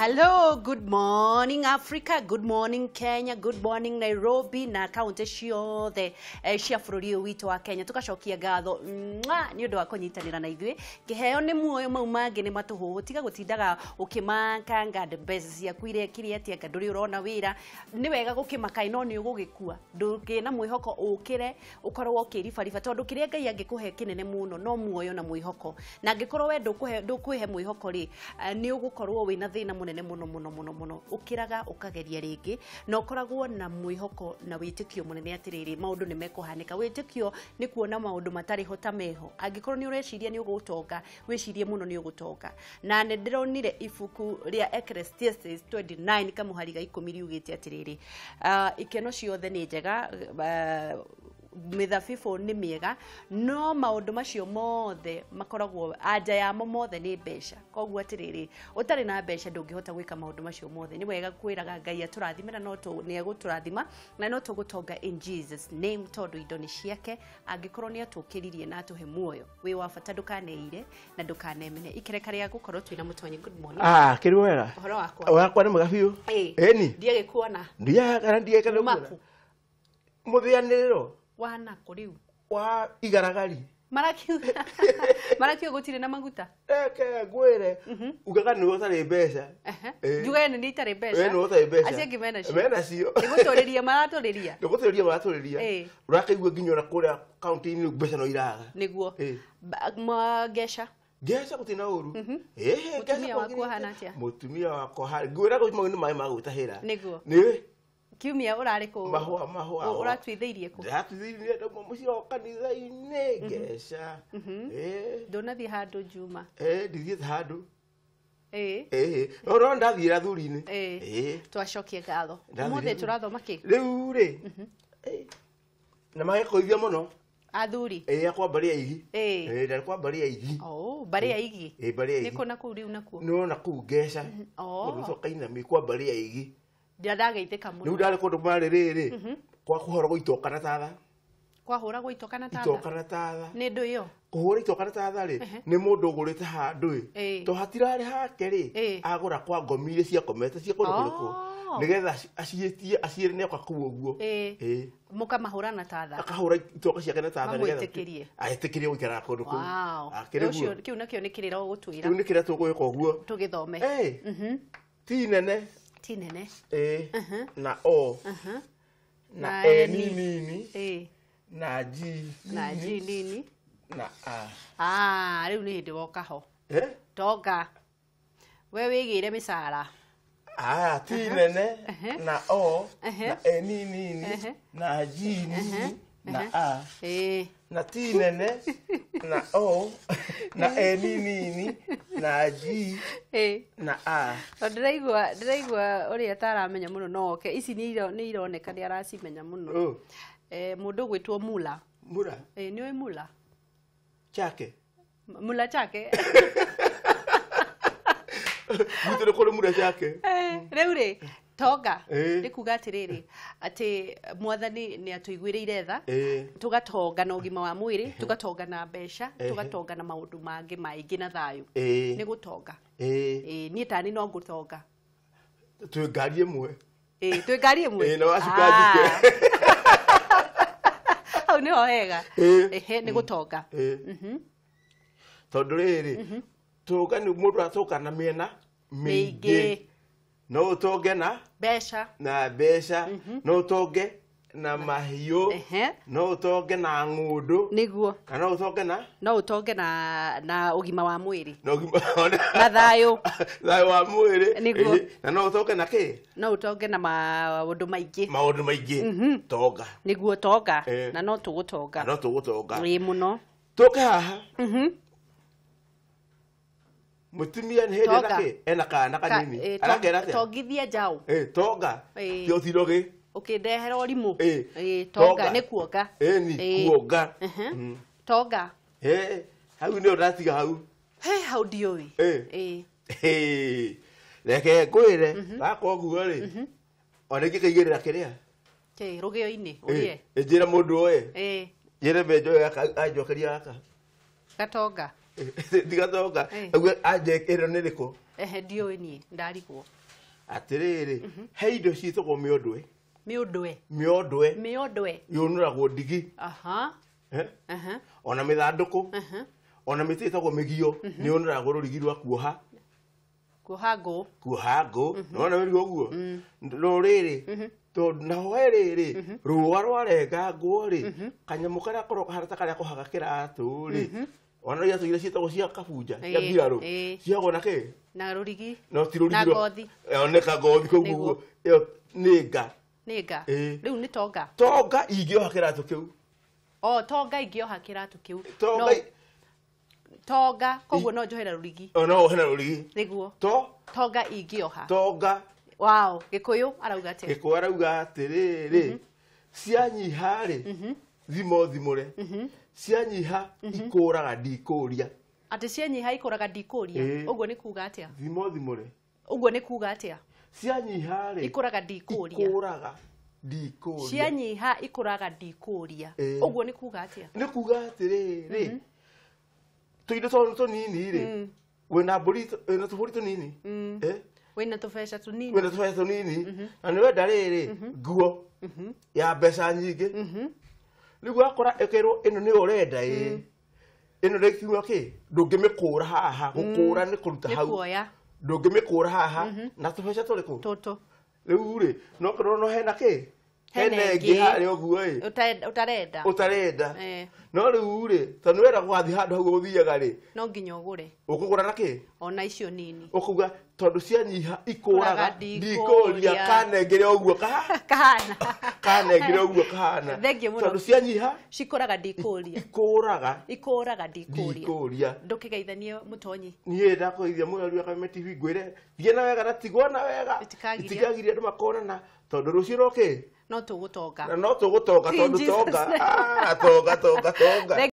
Hello, good morning Africa, good morning Kenya, good morning Nairobi na kaunti ciothe cia bũrũri witũ wa Kenya. Tukacokia ngatho nĩ ũndũ wa kũnyitanĩra na ithuĩ. Kĩheo nĩ muoyo mau mangĩ nĩ matũhũ. Tiga gũtindaga ũkĩmakanga mbeca ciaku iria kĩrĩa atia ndũrĩ ũrona wĩra. Nĩ wega gũkĩmaka no nĩ ũgũgĩkua. Ndũkĩna mwĩhoko ũkĩre ũkorwo ũkĩribariba tondũ kĩrĩa Ngai angĩkũhe kĩnene mũno no muoyo na mwĩhoko. Na angĩkorwo we ndũkwĩhe mwĩhoko rĩ nĩ ũgũkorwo wĩna thĩna mũnene muno ukiraga ukageria ringi na ukoragwo na mwihoko na witikio munene atiriri maundu ni mekuhanika witikio ni kuona maundu matari hota meho angikorwo ni ureciria ni ugutonga wicirie muno ni ugutonga na ne ndironire ifuku ria Ecclesiastes 29 kamuhari ga 10 riugite atiriri ikeno ciothe ni njega mithabibu ni miega no maundu macio mothe makoragwo anja yamo mothe ni mbeca koguo atiriri utari na mbeca ndungihota gwika maundu macio mothe ni wega kwiraga Ngai aturathimira no ni eguturathima na no tugutonga in Jesus name tondu indo ni ciake angikorwo ni atukiririe na atuhe muoyo wi wa bata ndukaneire na ndukanemene ikereka ria gukorwo twina mutonyi good morning kiri wera horo wakwa ni mugabiu ni ndiye kuona ndiye kana muthianiriro wana kuriu wa igaragari marakio gutire na maguta gwire ugaga ni utari mbeca juga ni itari mbeca no utari mbeca acia ngimena cio mena cio niguturiria maraturiria urakaigua nginya na kuria county ni mbeca no iraga niguo gesha gutina uru mutumia wako hana atia mutumia wako hari gwira go ni mai magutahira niguo ni kiumia urari ku mahua uratwitheirie ku ndatwitheirie ndo mucio kanitha-ini gesha ndonathi handu Juma ndithiete handu oro ndathira thuri-ini twacokie ngatho mothe turathoma ki riu ri na magikoithia muno athuri akwambaria igi ndari kwambaria igi baria igi baria igi niko na kuri unakuo no na ku gesha mundu cokaina mi kwambaria igi ndagaithika muno riu ndari kundu mari riri kwa kuhora guitoka na tatha kwa hura guitoka na tatha ni ndu iyo kuhura itoka na tatha ri ni mundu ugurite handu to hatirari hake ri agura kwa ngomire cia komete cia kundu kuriku nigetha acietie ne kwa kuo guo muka mahura na tatha akahura itoka ciake na tatha nigetha aitikirie gwikara kundu ku ucio kiu nakio ni kirira gutwira kiu ni kirira tugwika uguo tugithome ti nene na o na nini na ji nini na riu ni hindi woka ho tonga we wigire misara ti nene na o na nini na ji nini na na ti nene na o na nini na ji na ndiraigua uri ataramenya muno noke ici ni ironeka ni aracimenya muno mundu gwitwo mula ni oi mula chake mutire kore mula chake riu ri tonga ni kuga atiriri ati mwathani ni atuiguireire tha tugatonga na ugima wa mwiri tugatonga na mbeca tugatonga na maundu mangi maingi na thayu ni gutonga ni tani no gutonga twi ngari imwe twi ngari imwe no acukajike au ni hohega ni gutonga tondu riri tuga ni mundu atoka na miena mingi no utonge na mbeca no utonge na mahiu no utonge na ng'undu niguo no utonge na ugima wa mwiri na thayu wa mwiri niguo na no utonge na ki no utonge na maundu maingi tonga niguo tonga na no tugutonga ri muno tuka haha mutumia ni hende nake ena kana kanini arakera atia tongithia njau tonga tio thirogi ukindehera orimu tonga ni kuonga ni kuonga tonga hau ni uratiga hau hau ndioi reke ngwire gako guo ri ona ngikaigirira kiria rugio-ini urie njira mundu oe njire benjo ajokeria gaka gatonga Tiga tonga. Agwe aje ero niriko. Ndiũĩ niĩ ndarigwo. Atiriri, he indo ciĩtagwo mĩondwe. Mĩondwe. Mĩondwe. Mĩondwe. Yũnũragwo ndigi. Ona mĩthandũkũ. Ona mĩtĩ ĩtagwo mĩgio nĩ yũnũragwo rũrigi rwa kuoha. Kuoha ngũ. Kuoha ngũ. Nona wĩrigwo ũguo. Rũrĩrĩ. Tondũ naho rĩrĩ rũa rwarenga ngũ rĩ kanyamũ karĩa koroka harata karĩa kũhaga kĩratũ rĩ ona iria tũire ciĩtagwo cia kabunja cia mbirarũ ciagwo na kĩ na rũrigi no ti rũrigi na ngothi oneka ngothi koguo ĩyo nĩ nga rĩu nĩ tonga ingĩoha kĩratũ kĩu tonga ingĩoha kĩratũ kĩu tonga koguo no njohe na rũrigi no ohe na rũrigi nĩguo tonga ingĩoha wow Gĩkũyũ arauga atĩa Gĩkũyũ arauga atĩrĩrĩ cianyiha rĩ thimũre cianyiha ikũraga ndikũria atĩ cianyiha ikũraga ndikũria ũguo nĩ kuuga atĩa thimũre ũguo nĩ kuuga atĩa cianyiha rĩ ikũraga ndikũria cianyiha ikũraga ndikũria ũguo nĩ kuuga atĩa nĩ kuuga atĩrĩrĩ tũindo tũnini rĩ wĩna mbũri wĩna tũbũri tũnini wĩna tũbeca tũnini na nĩ wenda rĩrĩ nguo ya mbeca nyingĩ rĩu wakora ĩkerwo ĩno nĩ ũrenda ĩno rĩkiuma kĩ ndũngĩmĩkũra haha gũkũra nĩ kũruta hau ndũngĩmĩkũra haha na tũbeca tũrĩkũ tũtũ rĩu rĩ no korwo no hena kĩ hena ĩngĩ harĩa ũguo ũtarenda no rĩu rĩ tondũ wenda gũgathiĩ handũ hau ũgũthiaga rĩ no nginya ũgũre ũkũgũra na kĩ ona icio nini ũkuga tondũ cianyiha ikũraga ndikũria kanengere ũguo kanengere ũguo kahana tondũ cianyiha cikũraga ndikũria ikũraga ndikũria ndũkĩgeithanie mũtonyi niĩ ndakũgeithia mũrori wa Kameme TV ngwĩre thiĩ na wega na tigwo na wega itikagiria andũ makonana tondũ rũciũ no kĩ no tũgũtonga tondũ tonga